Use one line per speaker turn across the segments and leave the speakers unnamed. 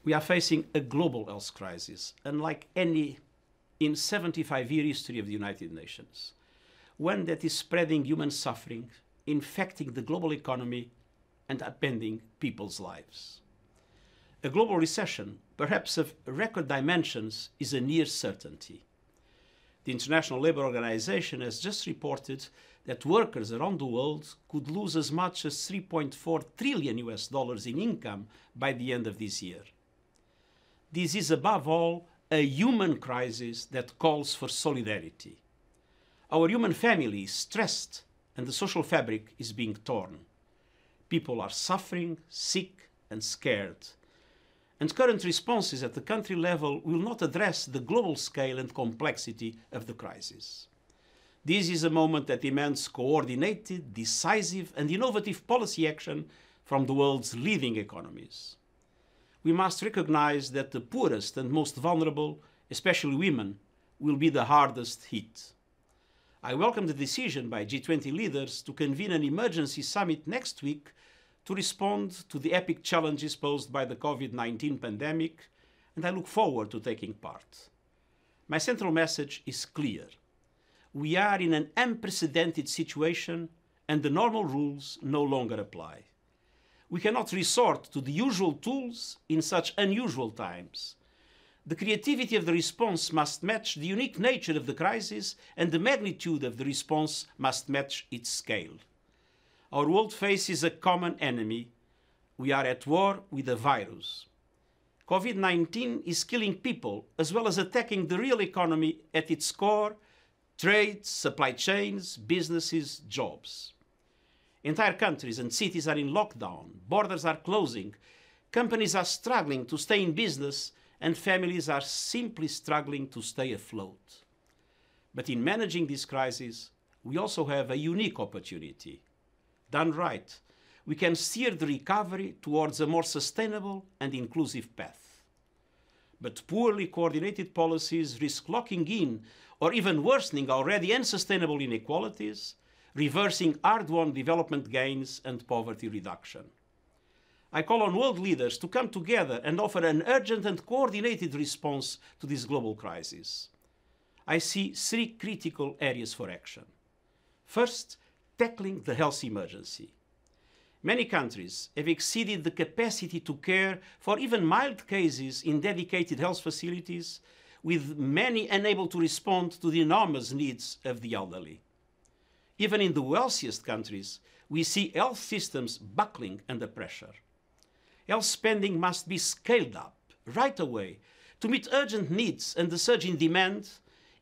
We are facing a global health crisis, unlike any in 75-year history of the United Nations. One that is spreading human suffering, infecting the global economy, and upending people's lives. A global recession, perhaps of record dimensions, is a near certainty. The International Labour Organization has just reported that workers around the world could lose as much as $3.4 trillion in income by the end of this year. This is above all a human crisis that calls for solidarity. Our human family is stressed and the social fabric is being torn. People are suffering, sick and scared. And current responses at the country level will not address the global scale and complexity of the crisis. This is a moment that demands coordinated, decisive and innovative policy action from the world's leading economies. We must recognize that the poorest and most vulnerable, especially women, will be the hardest hit. I welcome the decision by G20 leaders to convene an emergency summit next week to respond to the epic challenges posed by the COVID-19 pandemic, and I look forward to taking part. My central message is clear. We are in an unprecedented situation and the normal rules no longer apply. We cannot resort to the usual tools in such unusual times. The creativity of the response must match the unique nature of the crisis, and the magnitude of the response must match its scale. Our world faces a common enemy. We are at war with a virus. COVID-19 is killing people as well as attacking the real economy at its core: trade, supply chains, businesses, jobs. Entire countries and cities are in lockdown, borders are closing, companies are struggling to stay in business, and families are simply struggling to stay afloat. But in managing this crisis, we also have a unique opportunity. Done right, we can steer the recovery towards a more sustainable and inclusive path. But poorly coordinated policies risk locking in or even worsening already unsustainable inequalities, reversing hard-won development gains and poverty reduction. I call on world leaders to come together and offer an urgent and coordinated response to this global crisis. I see three critical areas for action. First, tackling the health emergency. Many countries have exceeded the capacity to care for even mild cases in dedicated health facilities, with many unable to respond to the enormous needs of the elderly. Even in the wealthiest countries, we see health systems buckling under pressure. Health spending must be scaled up right away to meet urgent needs and the surge in demand,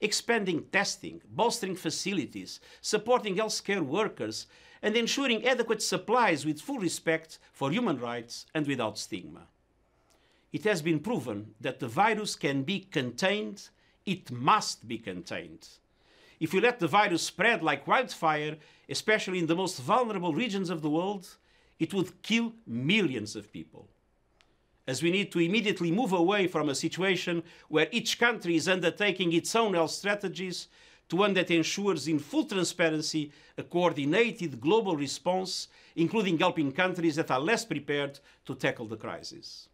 expanding testing, bolstering facilities, supporting healthcare workers, and ensuring adequate supplies with full respect for human rights and without stigma. It has been proven that the virus can be contained. It must be contained. If we let the virus spread like wildfire, especially in the most vulnerable regions of the world, it would kill millions of people. As we need to immediately move away from a situation where each country is undertaking its own health strategies to one that ensures in full transparency a coordinated global response, including helping countries that are less prepared to tackle the crisis.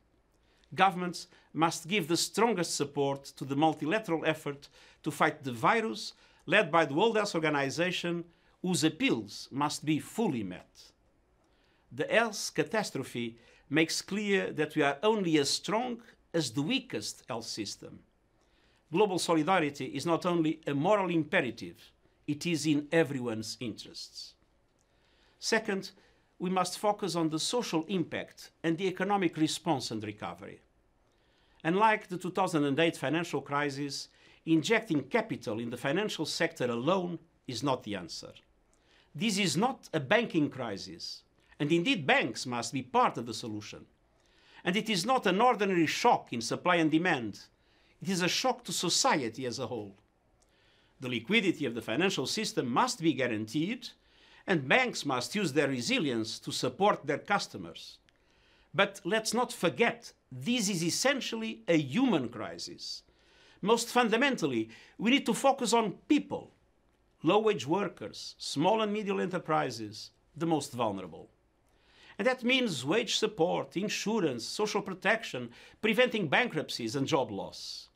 Governments must give the strongest support to the multilateral effort to fight the virus, led by the World Health Organization, whose appeals must be fully met. The health catastrophe makes clear that we are only as strong as the weakest health system. Global solidarity is not only a moral imperative, it is in everyone's interests. Second, we must focus on the social impact and the economic response and recovery. Unlike the 2008 financial crisis, injecting capital in the financial sector alone is not the answer. This is not a banking crisis, and indeed banks must be part of the solution. And it is not an ordinary shock in supply and demand. It is a shock to society as a whole. The liquidity of the financial system must be guaranteed, and banks must use their resilience to support their customers. But let's not forget, this is essentially a human crisis. Most fundamentally, we need to focus on people, low-wage workers, small and medium enterprises, the most vulnerable. And that means wage support, insurance, social protection, preventing bankruptcies and job loss.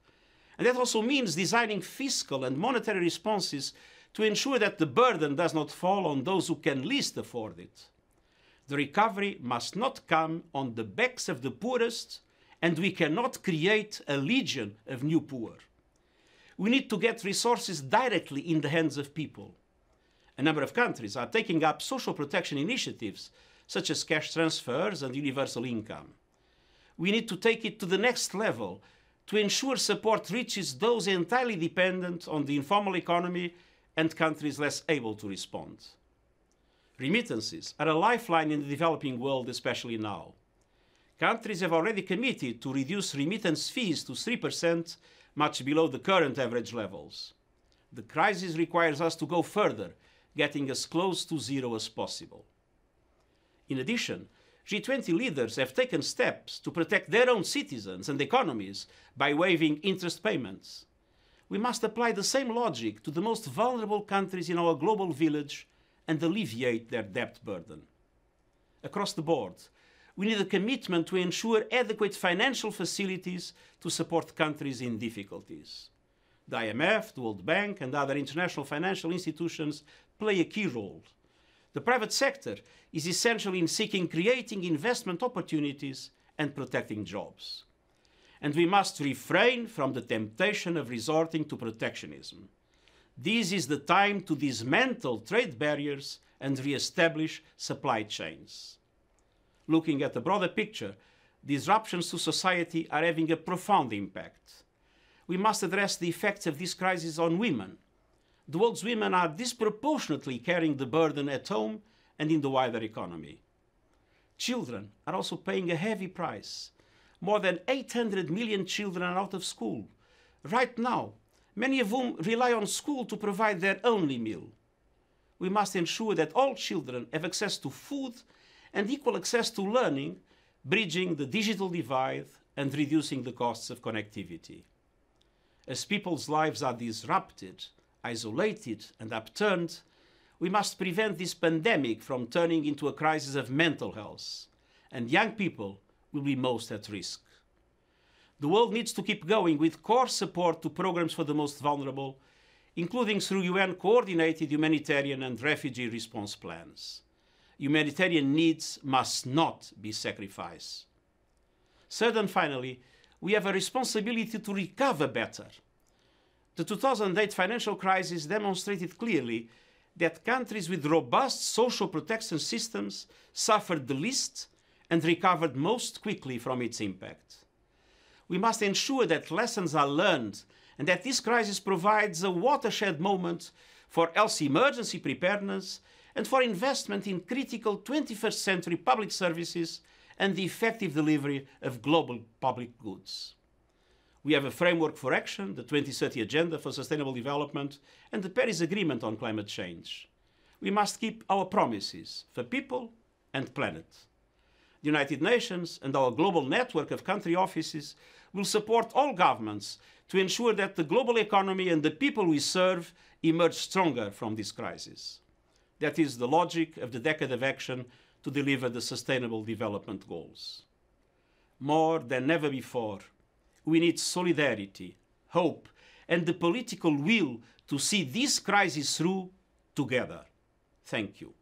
And that also means designing fiscal and monetary responses to ensure that the burden does not fall on those who can least afford it. The recovery must not come on the backs of the poorest, and we cannot create a legion of new poor. We need to get resources directly in the hands of people. A number of countries are taking up social protection initiatives, such as cash transfers and universal income. We need to take it to the next level to ensure support reaches those entirely dependent on the informal economy and countries less able to respond. Remittances are a lifeline in the developing world, especially now. Countries have already committed to reduce remittance fees to 3%, much below the current average levels. The crisis requires us to go further, getting as close to zero as possible. In addition, G20 leaders have taken steps to protect their own citizens and economies by waiving interest payments. We must apply the same logic to the most vulnerable countries in our global village and alleviate their debt burden. Across the board, we need a commitment to ensure adequate financial facilities to support countries in difficulties. The IMF, the World Bank, and other international financial institutions play a key role. The private sector is essential in creating investment opportunities and protecting jobs. And we must refrain from the temptation of resorting to protectionism. This is the time to dismantle trade barriers and re-establish supply chains. Looking at the broader picture, disruptions to society are having a profound impact. We must address the effects of this crisis on women. The world's women are disproportionately carrying the burden at home and in the wider economy. Children are also paying a heavy price. More than 800 million children are out of school. Right now, many of whom rely on school to provide their only meal. We must ensure that all children have access to food and equal access to learning, bridging the digital divide and reducing the costs of connectivity. As people's lives are disrupted, isolated and upturned, we must prevent this pandemic from turning into a crisis of mental health, and young people will be most at risk. The world needs to keep going with core support to programs for the most vulnerable, including through UN-coordinated humanitarian and refugee response plans. Humanitarian needs must not be sacrificed. Third and finally, we have a responsibility to recover better. The 2008 financial crisis demonstrated clearly that countries with robust social protection systems suffered the least and recovered most quickly from its impact. We must ensure that lessons are learned and that this crisis provides a watershed moment for health emergency preparedness and for investment in critical 21st century public services and the effective delivery of global public goods. We have a framework for action, the 2030 Agenda for Sustainable Development, and the Paris Agreement on climate change. We must keep our promises for people and planet. The United Nations and our global network of country offices will support all governments to ensure that the global economy and the people we serve emerge stronger from this crisis. That is the logic of the Decade of Action to deliver the Sustainable Development Goals. More than ever before, we need solidarity, hope, and the political will to see this crisis through together. Thank you.